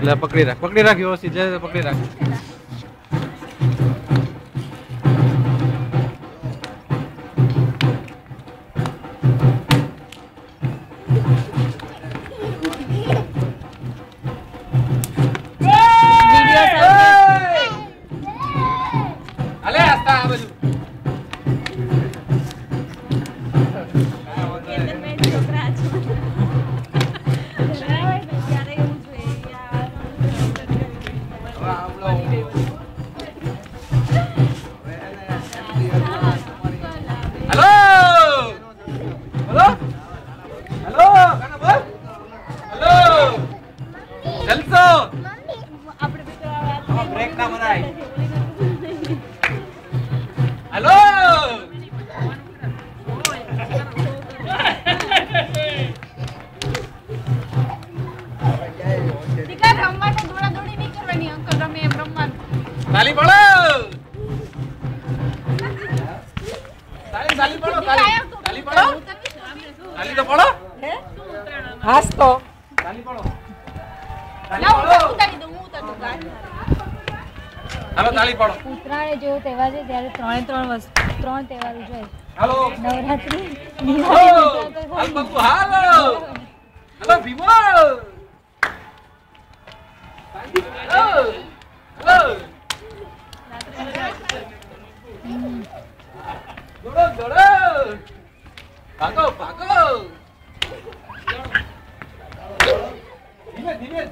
લે પકડી રાખ વ્યવસ્થિત જય પકડી રાખ તાલી પાડો તાલી પાડો તાલી તો પાડો હાસ તો તાલી પાડો હાલો તાલી પાડો ઉત્તરાયણ જેવો તહેવાર છે ત્યારે ત્રણ તહેવાર ઉજવાય હાલો નવરાત્રી હાલ બાપુ હાલો હાલો ભીમો હાલો દોડો ભાગો ધીમે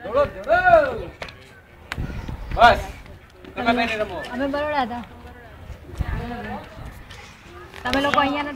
દોડો બસ તમે નહીં રમો અમે બરોડા હતા તમે લોકો અહીંયા